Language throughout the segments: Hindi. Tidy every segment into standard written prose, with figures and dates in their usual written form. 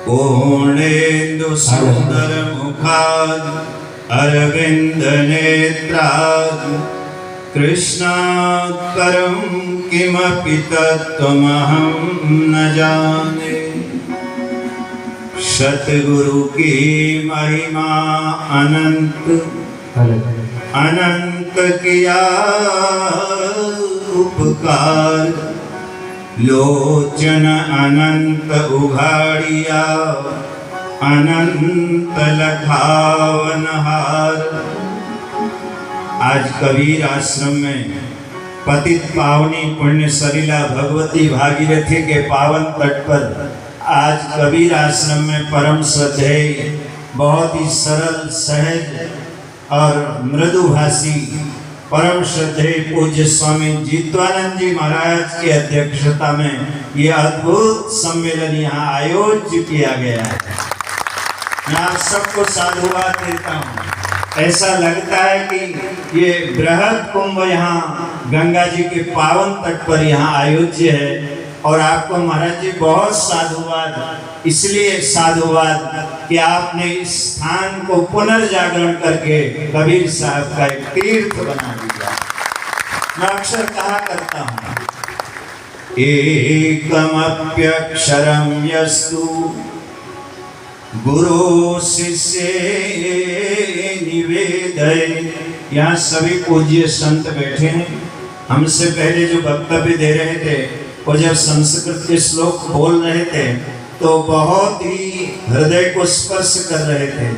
पूर्णेन्दु सुंदर मुखाद अरविंद नेत्राद कृष्णात्परं किमपि तत्त्वमहं न जाने। सतगुरु की महिमा अनंत अनंत किया उपकार, लोचन अनंत उघाड़िया अनंत लखावनहार। आज कबीर आश्रम में पतित पावनी पुण्य सलिला भगवती भागीरथी के पावन तट पर आज कबीर आश्रम में परम श्रद्धेय, बहुत ही सरल सहज और मृदुभाषी परम श्रद्धेय पूज्य स्वामी जीतवानंद जी महाराज की अध्यक्षता में ये अद्भुत सम्मेलन यहाँ आयोजित किया गया है। मैं आप सबको साधुवाद देता हूँ। ऐसा लगता है कि ये बृहद कुंभ यहाँ गंगा जी के पावन तट पर यहाँ आयोज्य है। और आपको महाराज जी बहुत साधुवाद, इसलिए साधुवाद कि आपने इस स्थान को पुनर्जागरण करके कबीर साहब का एक तीर्थ बना दिया। मैं अक्सर कहा करता हूँ, एकमप्यक्षरं यस्तु गुरु शिष्य निवेदय। यहाँ सभी पूज्य संत बैठे हैं। हमसे पहले जो वक्तव्य दे रहे थे वो जब संस्कृत के श्लोक बोल रहे थे तो बहुत ही हृदय को स्पर्श कर रहे थे।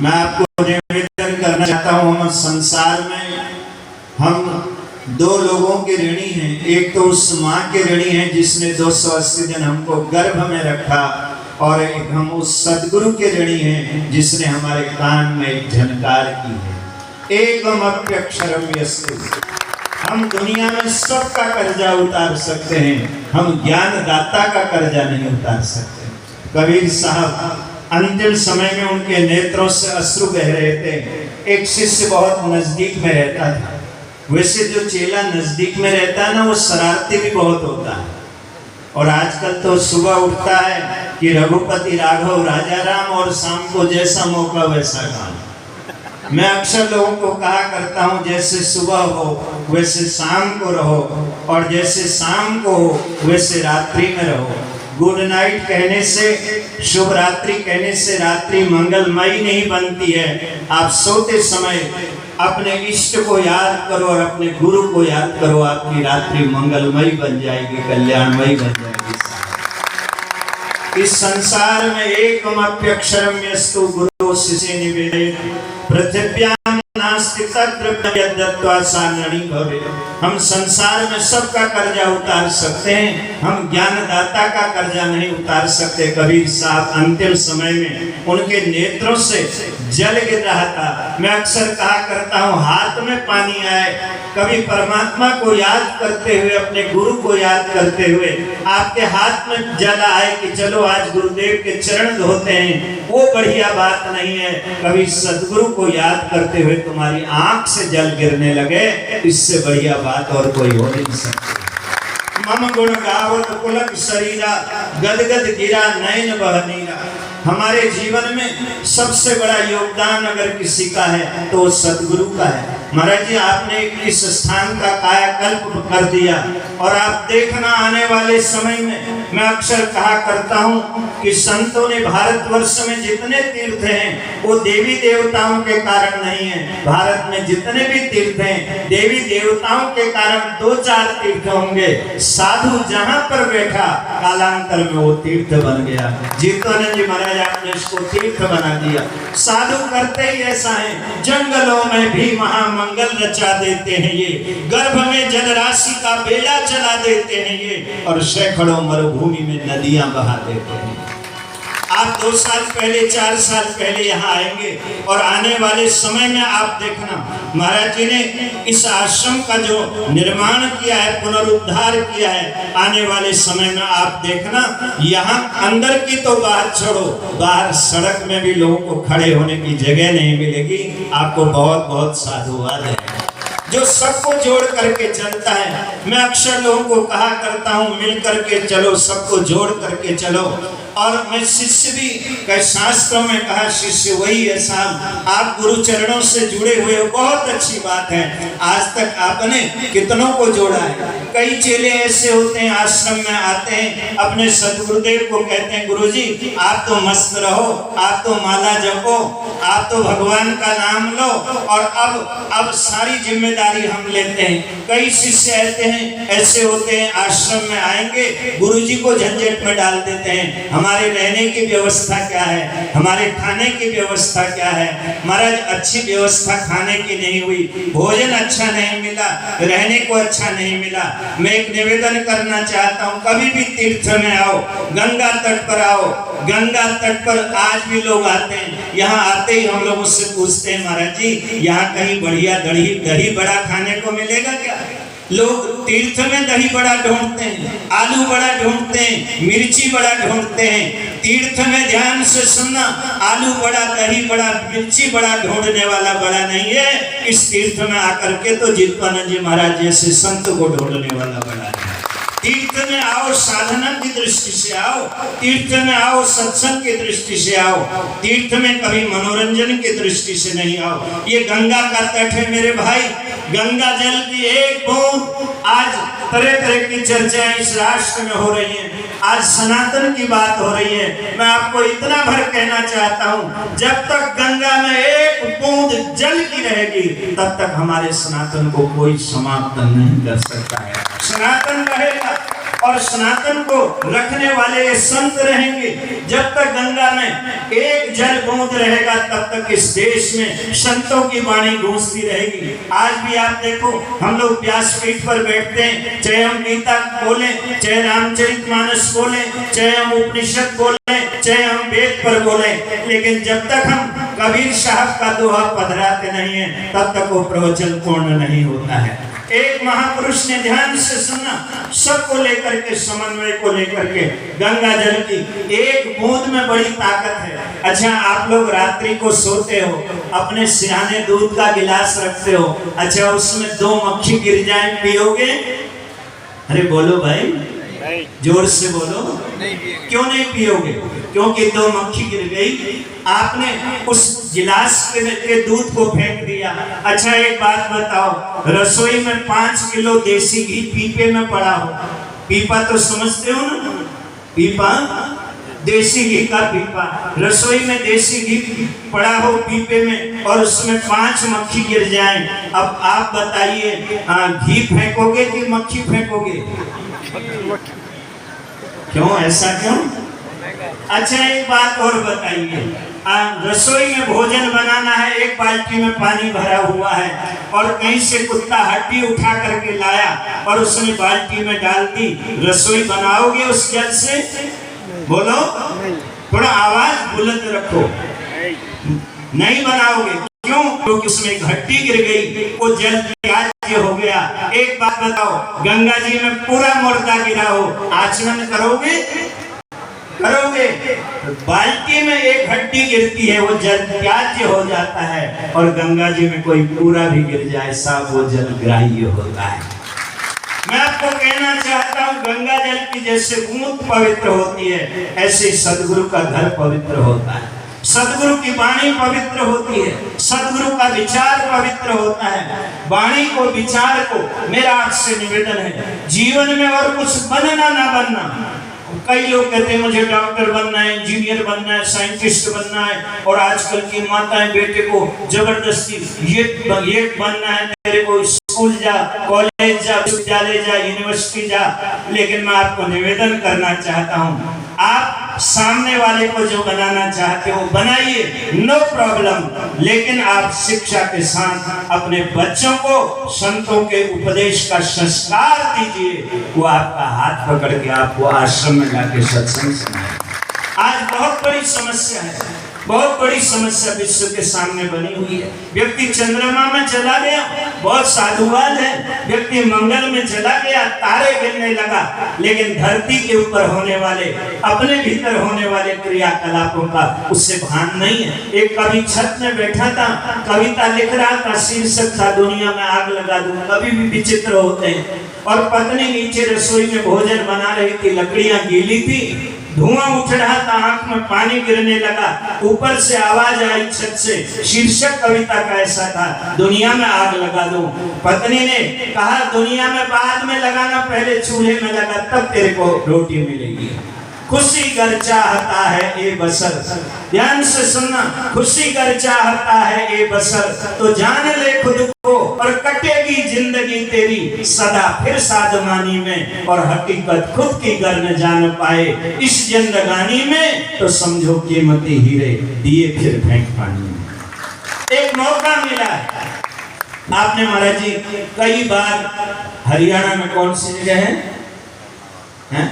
मैं आपको निवेदन करना चाहता हूँ, हम संसार में हम दो लोगों के ऋणी हैं। एक तो उस माँ के ऋणी हैं जिसने 280 दिन हमको गर्भ में रखा, और एक हम उस सदगुरु के ऋणी हैं जिसने हमारे कान में एक झनकार की है। एकमप्यक्षरं यस्तु। हम दुनिया में सबका कर्जा उतार सकते हैं, हम ज्ञानदाता का कर्जा नहीं उतार सकते। कबीर साहब अंतिम समय में उनके नेत्रों से अश्रु बह रहे थे। एक शिष्य बहुत नजदीक में रहता था। वैसे जो चेला नजदीक में रहता है ना, वो शरारती भी बहुत होता है। और आजकल तो सुबह उठता है कि रघुपति राघव राजा राम, और शाम को जैसा मौका वैसा काम। मैं अक्सर लोगों को कहा करता हूँ, जैसे सुबह हो वैसे शाम को रहो, और जैसे शाम को हो वैसे रात्रि में रहो। गुड नाइट कहने से, शुभ रात्रि कहने से रात्रि मंगलमयी नहीं बनती है। आप सोते समय अपने इष्ट को याद करो और अपने गुरु को याद करो, आपकी रात्रि मंगलमयी बन जाएगी, कल्याणमयी बन जाएगी। इस संसार में एकमप्यक्षरं यस्तु गुरु शिष्य निवेदयेत् पृथिव्यां नास्ति तद्द्रव्यं यद्दत्त्वा सानणी भवेत्। हम संसार में सबका कर्जा उतार सकते हैं, हम ज्ञानदाता का कर्जा नहीं उतार सकते। कबीर साहब अंतिम समय में उनके नेत्रों से जल गिर रहा था। मैं अक्सर कहा करता हूँ, हाथ में पानी आए, कभी परमात्मा को याद करते हुए, अपने गुरु को याद करते हुए आपके हाथ में जल आए कि चलो आज गुरुदेव के चरण धोते हैं, वो बढ़िया बात नहीं है। कभी सदगुरु को याद करते हुए तुम्हारी आंख से जल गिरने लगे, इससे बढ़िया बात और कोई हो नहीं सकती। मम गुण गावत पुलक शरीरा, गदगद गिरा नयन बह नीरा। हमारे जीवन में सबसे बड़ा योगदान अगर किसी का है तो सदगुरु का है। महाराज जी, आपने इस स्थान का कायाकल्प कर दिया, और आप देखना आने वाले समय में, मैं अक्सर कहा करता हूँ कि संतों ने भारतवर्ष में जितने तीर्थ हैं वो देवी देवताओं के कारण नहीं है। भारत में जितने भी तीर्थ हैं देवी देवताओं के कारण 2-4 तीर्थ होंगे। साधु जहाँ पर बैठा कालांतर में वो तीर्थ बन गया। जीतवानंद जी महाराज आपने इसको तीर्थ बना दिया। साधु करते ही ऐसा है, जंगलों में भी महामंगल रचा देते हैं ये, गर्भ में जल राशि का बेड़ा चला देते हैं ये, और सैकड़ों मरुभूमि में नदियां बहा देते हैं। आप 2 साल पहले 4 साल पहले यहाँ आएंगे और आने वाले समय में आप देखना महाराज जी ने इस आश्रम का जो निर्माण किया है, पुनरुद्धार किया है, आने वाले समय में आप देखना यहाँ अंदर की तो बात छोड़ो, बाहर सड़क में भी लोगों को खड़े होने की जगह नहीं मिलेगी। आपको बहुत बहुत साधुवाद है। जो सबको जोड़ करके चलता है। मैं अक्सर लोगों को कहा करता हूँ, मिल करके चलो, सबको जोड़ करके चलो। और मैं शिष्य भी कई शास्त्रों में कहा शिष्य वही है साहब, आप गुरु चरणों से जुड़े हुए हो, बहुत अच्छी बात है। आज तक आपने कितनों को जोड़ा है। कई चेले ऐसे होते हैं, आश्रम में आते हैं, अपने सदगुरुदेव को कहते हैं गुरुजी आप तो मस्त रहो, आप तो माला जपो, आप तो भगवान का नाम लो, और अब सारी जिम्मेदारी हम लेते हैं। कई शिष्य ऐसे होते हैं, आश्रम में आएंगे, गुरुजी को झंझट में डाल देते हैं। हमारे रहने की व्यवस्था क्या है, हमारे खाने की व्यवस्था क्या है, महाराज अच्छी व्यवस्था खाने की नहीं हुई, भोजन अच्छा नहीं मिला, रहने को अच्छा नहीं मिला। मैं एक निवेदन करना चाहता हूँ, कभी भी तीर्थ में आओ, गंगा तट पर आओ, गंगा तट पर आज भी लोग आते हैं। यहाँ आते ही हम लोग उससे पूछते हैं महाराज जी यहाँ कहीं बढ़िया दही बड़ा खाने को मिलेगा क्या? लोग तीर्थ में दही बड़ा ढूंढते हैं, आलू बड़ा ढूंढते हैं, मिर्ची बड़ा ढूंढते हैं। तीर्थ में ध्यान से सुनना, आलू बड़ा, दही बड़ा, मिर्ची बड़ा ढूंढने वाला बड़ा नहीं है। इस तीर्थ में आकर के तो जितवानंद जी महाराज जैसे संत को ढूंढने वाला बड़ा है। तीर्थ में आओ साधना की दृष्टि से आओ, तीर्थ में आओ सत्संग की दृष्टि से आओ, तीर्थ में कभी मनोरंजन की दृष्टि से नहीं आओ। ये गंगा का तट है मेरे भाई, गंगा जल की एक बूंद। आज तरह तरह की चर्चाएं इस राष्ट्र में हो रही हैं, आज सनातन की बात हो रही है। मैं आपको इतना भर कहना चाहता हूँ, जब तक गंगा में एक बूंद जल की रहेगी तब तक हमारे सनातन को कोई समाप्त नहीं कर सकता है। सनातन रहेगा और सनातन को रखने वाले संत रहेंगे। जब तक गंगा में एक जल बूंद रहेगा तब तक इस देश में संतों की वाणी गूंजती रहेगी। आज भी आप देखो, हम लोग व्यासपीठ पर बैठते हैं, चाहे हम गीता बोले, चाहे रामचरितमानस बोले, चाहे हम उपनिषद बोले, चाहे हम वेद पर बोले, लेकिन जब तक हम कबीर साहब का दोहा पधराते नहीं है तब तक वो प्रवचन पूर्ण नहीं होता है। एक महापुरुष ने, ध्यान से सुनना, सबको लेकर के, समन्वय को लेकर के, गंगा जल की एक बूंद में बड़ी ताकत है। अच्छा, आप लोग रात्रि को सोते हो, अपने सिरहाने दूध का गिलास रखते हो, अच्छा उसमें 2 मक्खी गिर जाए, पियोगे? अरे बोलो भाई, जोर से बोलो, क्यों नहीं पियोगे? क्योंकि 2 मक्खी गिर गई, आपने उस गिलास के दूध को फेंक दिया। अच्छा एक बात बताओ, रसोई में 5 किलो देसी घी पीपे में पड़ा हो, पीपा तो समझते हो ना, पीपा, देसी घी का पीपा, रसोई में देसी घी पड़ा हो पीपे में और उसमें 5 मक्खी गिर जाएं, अब आप बताइए घी फेंकोगे कि मक्खी फेंकोगे? क्यों, ऐसा क्यों? अच्छा एक बात और बताइए, रसोई में भोजन बनाना है, एक बाल्टी में पानी भरा हुआ है और कहीं से कुत्ता हड्डी उठा करके लाया और उसने बाल्टी में डाल दी, रसोई बनाओगे उस जल से? बोलो, थोड़ा आवाज बुलंद रखो, नहीं बनाओगे। क्यों? क्योंकि उसमें एक हड्डी गिर गई, वो जल त्याज्य हो गया। एक बात बताओ, गंगा जी में पूरा मुर्दा गिरा हो, आचमन करोगे? करोगे? बाल्टी में एक हड्डी गिरती है, वो जल त्याज्य हो जाता है, और गंगा जी में कोई पूरा भी गिर जाए साहब, वो जल ग्राह्य होता है। मैं आपको कहना चाहता हूँ, गंगा जल की जैसे बूंद पवित्र होती है, ऐसे सदगुरु का घर पवित्र होता है, सदगुरु की वाणी पवित्र होती है, सदगुरु का विचार पवित्र होता है। वाणी को, विचार को मेरा आपसे निवेदन है, जीवन में और कुछ बनना ना बनना। कई लोग कहते हैं मुझे डॉक्टर बनना है, इंजीनियर बनना है, साइंटिस्ट बनना है, और आजकल की माताएं बेटे को जबरदस्ती ये बनना है, तेरे को स्कूल जा, कॉलेज जा, विश्वविद्यालय जा, यूनिवर्सिटी जा। लेकिन मैं आपको निवेदन करना चाहता हूँ, आप सामने वाले को जो बनाना चाहते हो बनाइए, नो प्रॉब्लम, लेकिन आप शिक्षा के साथ अपने बच्चों को संतों के उपदेश का संस्कार दीजिए। वो आपका हाथ पकड़ के आपको आश्रम में जाके सत्संग सुनाए। आज बहुत बड़ी समस्या है, बहुत बड़ी समस्या विश्व के सामने बनी हुई है। व्यक्ति चंद्रमा में चला गया, बहुत साधुवाद है। व्यक्ति मंगल में चला गया, तारे गिरने लगा, लेकिन धरती के ऊपर होने वाले, अपने भीतर होने वाले क्रियाकलापों का उससे भान नहीं है। एक कवि छत में बैठा था, कविता लिख रहा था, शीर्षक था दुनिया में आग लगा दूं। कभी भी विचित्र होते हैं। और पत्नी नीचे रसोई में भोजन बना रही थी, लकड़ियां गीली थी, धुआं उठ रहा था, आंख में पानी गिरने लगा, ऊपर से आवाज आई छत से। शीर्षक कविता का ऐसा था, दुनिया में आग लगा दूं। पत्नी ने कहा, दुनिया में बाद में लगाना, पहले चूल्हे में लगा, तब तेरे को रोटी मिलेगी। खुशी कर चाहता है ए बसर, ध्यान से सुनना, खुशी कर चाहता है ए बसर, तो जान ले खुद को और कटेगी जिंदगी तेरी सदा फिर सादमानी में। और हकीकत खुद की गर न जान पाए इस जिंदगानी में, तो समझो कीमती हीरे दिए फिर फेंक पानी में। एक मौका मिला है। आपने महाराज जी कई बार, हरियाणा में कौन सी जगह है?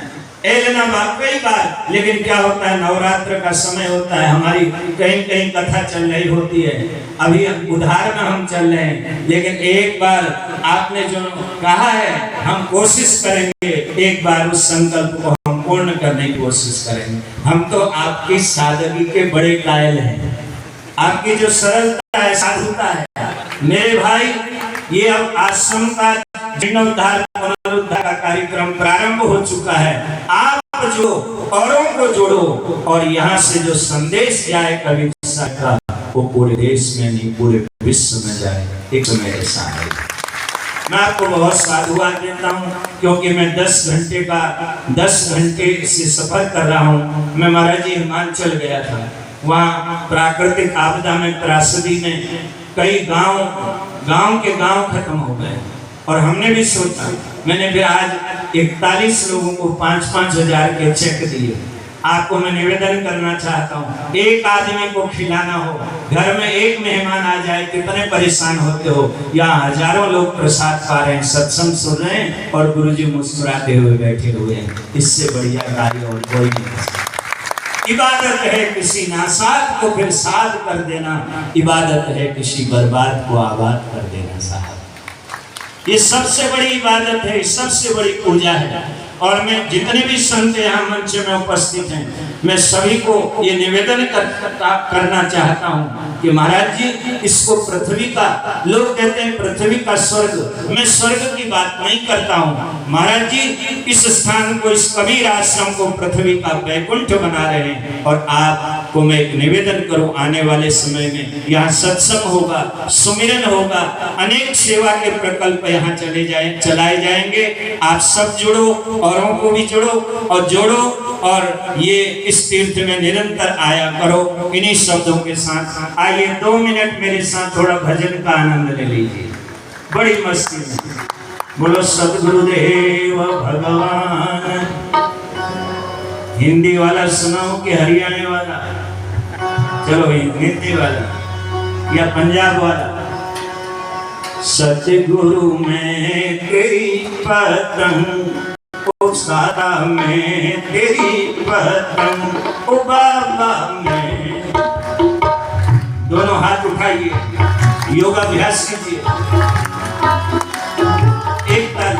एलनाबाद, कई बार। लेकिन क्या होता है, नवरात्र का समय होता है, हमारी कहीं कहीं कथा चल रही होती है, अभी उधार में हम चल रहे हैं। लेकिन एक बार आपने जो कहा है, हम कोशिश करेंगे, एक बार उस संकल्प को हम पूर्ण करने की कोशिश करेंगे। हम तो आपकी सादगी के बड़े कायल हैं, आपकी जो सरलता है, साधुता है। मेरे भाई, ये अब आश्रम का जीर्णोद्धार पुनरुद्धार का कार्यक्रम प्रारंभ हो चुका है। आप जो औरों को जोड़ो, और यहाँ से जो संदेश जाए कवि का, वो पूरे देश में नहीं, पूरे विश्व में जाए। एक समय ऐसा है। मैं आपको बहुत साधुवाद देता हूँ, क्योंकि मैं 10 घंटे से सफर कर रहा हूँ। मैं महाराज जी हिमाचल गया था, वहाँ प्राकृतिक आपदा में, त्रासदी में कई गांव के गांव खत्म हो गए। और हमने भी सोचा, मैंने भी आज 41 लोगों को 5-5 हजार के चेक दिए। आपको मैं निवेदन करना चाहता हूँ, एक आदमी को खिलाना हो, घर में एक मेहमान आ जाए, कितने परेशान होते हो। यहाँ हजारों लोग प्रसाद पा रहे हैं, सत्संग सुन रहे हैं, और गुरुजी मुस्कुराते हुए बैठे हुए हैं। इससे बढ़िया कार्य और कोई नहीं। इबादत है किसी नासाद को फिर साध कर देना, इबादत है किसी बर्बाद को आबाद कर देना साहब। ये सबसे बड़ी इबादत है, सबसे बड़ी पूजा है। और मैं जितने भी संत यहाँ मंच में उपस्थित हैं, मैं सभी को ये निवेदन करना चाहता हूँ कि महाराज जी, इसको पृथ्वी का, लोग कहते हैं पृथ्वी का स्वर्ग, मैं स्वर्ग की बात नहीं करता हूँ। महाराज जी इस स्थान को, इस कबीर आश्रम को पृथ्वी का वैकुंठ बना रहे हैं। और आपको मैं एक निवेदन करूँ, आने वाले समय में यहाँ सत्संग होगा, सुमिरन होगा, अनेक सेवा के प्रकल्प यहाँ चलाए जाएंगे। आप सब जुड़ो, औरों को भी जोड़ो, और ये इस तीर्थ में निरंतर आया करो। इन्हीं शब्दों के साथ आइए 2 मिनट मेरे साथ थोड़ा भजन का आनंद ले लीजिए, बड़ी मस्ती में। बोलो सदगुरुदेव भगवान। हिंदी वाला सुनाओ कि हरियाणा वाला? चलो हिंदी वाला या पंजाब वाला। सतगुरु में तेरी पतंग, ओ सादा में तेरी पतंग, ओ बाबा में। दोनों हाथ उठाइए, योगाभ्यास कीजिए। एक ताल।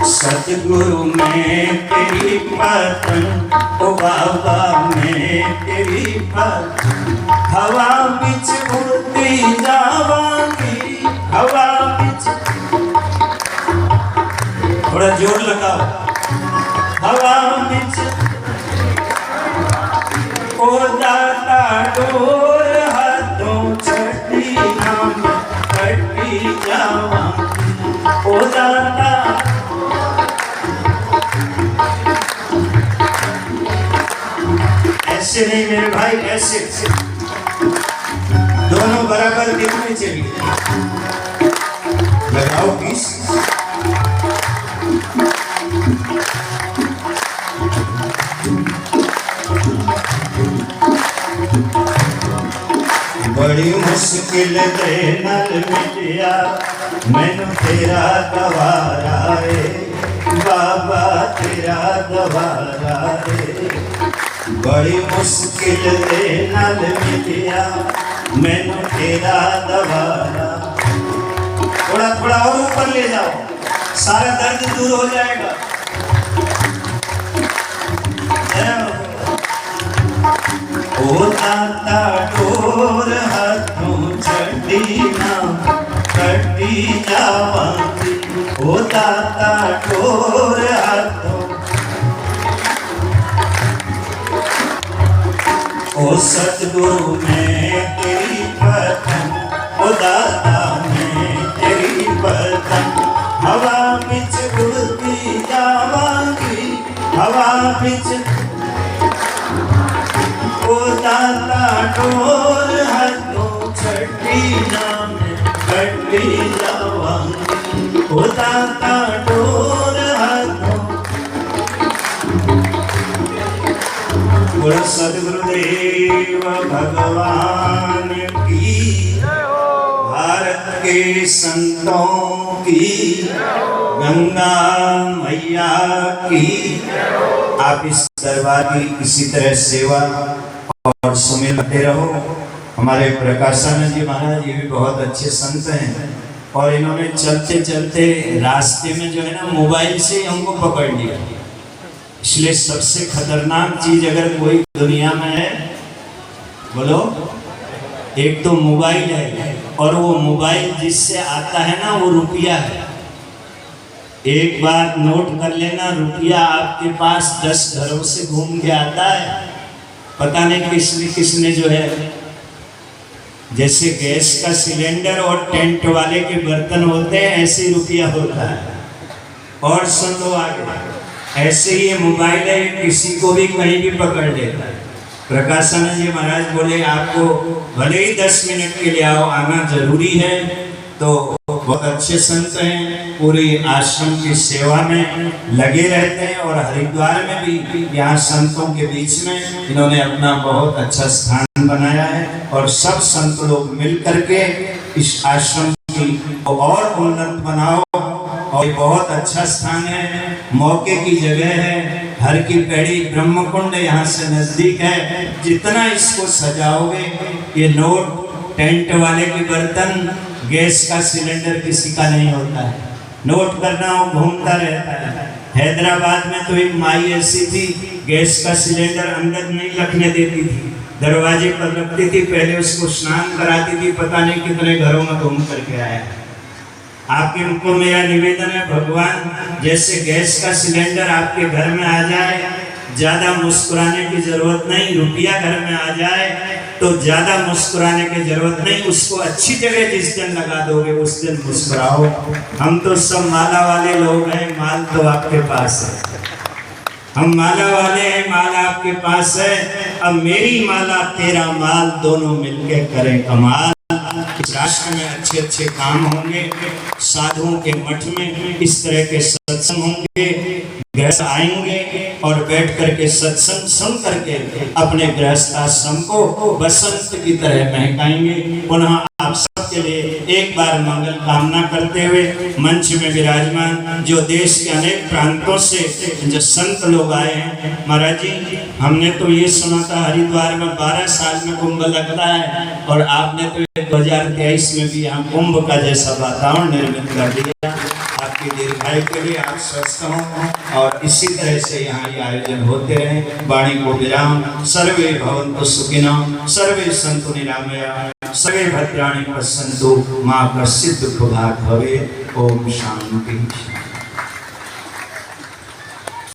सतगुरु में तेरी पतंग, ओ बाबा में तेरी पतंग, हवा बिच उड़ती जावांगी, हवा बिच। थोड़ा जोर लगाओ। हवा बिच ओ दाता डोर, हाथों छठी हम कटी जावांगी, ओ दाता। ऐसे नहीं मेरे भाई, ऐसे दोनों बराबर दिखने चाहिए। लगाओ पीस। बड़ी मुश्किल दे नल मिटिया, मैनू तेरा गवारा है। बाबा तेरा दवारा रे, बड़ी मुश्किल दे नाल मिलिया मैनू तेरा दवारा। थोड़ा थोड़ा और ऊपर ले जाओ, सारा दर्द दूर हो जाएगा। ओ दाता टोर हाथों छड़ी ना कटी जावांगी, ओ दाता टोर हाथों, ओ सतगुरु मैं तेरी पतन, ओ दाता मैं तेरी पतन, हवा बिच उड़ती जावांगी, हवा बिच, ओ दाता टोर हाथों छड़ी ना कटी जावांगी, ओ दाता टोर हाथों। बोलो सद्गुरुदेव भगवान की, भारत के संतों की, गंगा मैया की। आप इस दरबार की इसी तरह सेवा और सुमिरते रहो। हमारे प्रकाशानंद जी महाराज ये भी बहुत अच्छे संत हैं, और इन्होंने चलते चलते रास्ते में जो है ना मोबाइल से हमको पकड़ लिया। इसलिए सबसे खतरनाक चीज अगर कोई दुनिया में है, बोलो, एक तो मोबाइल है, और वो मोबाइल जिससे आता है ना वो रुपया है। एक बात नोट कर लेना, रुपया आपके पास 10 घरों से घूम के आता है। पता नहीं किसने जो है, जैसे गैस का सिलेंडर और टेंट वाले के बर्तन होते हैं, ऐसे रुपया होता है। और सुन लो आगे, ऐसे ही मोबाइल है, किसी को भी कहीं भी पकड़ लेता है। प्रकाशानंद जी महाराज बोले आपको भले ही 10 मिनट के लिए आओ, आना जरूरी है। तो बहुत अच्छे संत हैं, पूरी आश्रम की सेवा में लगे रहते हैं, और हरिद्वार में भी यहाँ संतों के बीच में इन्होंने अपना बहुत अच्छा स्थान बनाया है। और सब संत लोग मिल करके इस आश्रम की और उन्नत बनाओ, और बहुत अच्छा स्थान है, मौके की जगह है। हर की पेड़ी ब्रह्मकुंड यहाँ से नजदीक है। जितना इसको सजाओगे, ये नोट, टेंट वाले के बर्तन, गैस का सिलेंडर किसी का नहीं होता है। नोट करना हो घूमता रहता है। हैदराबाद में तो एक माई ऐसी थी, गैस का सिलेंडर अंदर नहीं रखने देती थी, दरवाजे पर रखती थी, पहले उसको स्नान कराती थी। पता नहीं कितने घरों में घूम करके आया। आपके उनको मेरा निवेदन है, भगवान जैसे गैस का सिलेंडर आपके घर में आ जाए, ज्यादा मुस्कुराने की जरूरत नहीं। रुपया घर में आ जाए तो ज्यादा मुस्कुराने की जरूरत नहीं, उसको अच्छी जगह जिस दिन लगा दोगे उस दिन मुस्कुराओ। हम तो सब माला वाले लोग हैं, माल तो आपके पास है। हम माला वाले हैं, माल आपके पास है। अब मेरी माला तेरा माल दोनों मिलके करें कमाल। इस राष्ट्र में अच्छे अच्छे काम होंगे, साधुओं के मठ में इस तरह के सत्संग होंगे, गृहस्थ आएंगे और बैठ करके सत्संग सुन करके अपने गृहस्थ आश्रम को बसंत की तरह महकाएंगे। पुनः आप सबके लिए एक बार मंगल कामना करते हुए मंच में विराजमान जो देश के अनेक प्रांतों से जो संत लोग आए हैं। महाराज जी, हमने तो ये सुना था हरिद्वार में 12 साल में कुंभ लगता है, और आपने तो 2023 में भी यहाँ कुंभ का जैसा वातावरण निर्मित कर दिया। आपकी दीर्घायु के लिए, आप स्वस्थ हों और इसी तरह से यहाँ ये आयोजन होते रहे। वाणी को विराम। सर्वे भवन्तु सुखिनः, सर्वे सन्तु निरामया, सर्वे भद्राणि पश्यन्तु, मा कश्चित् दुःखभाग् भवेत्। ओम शांति।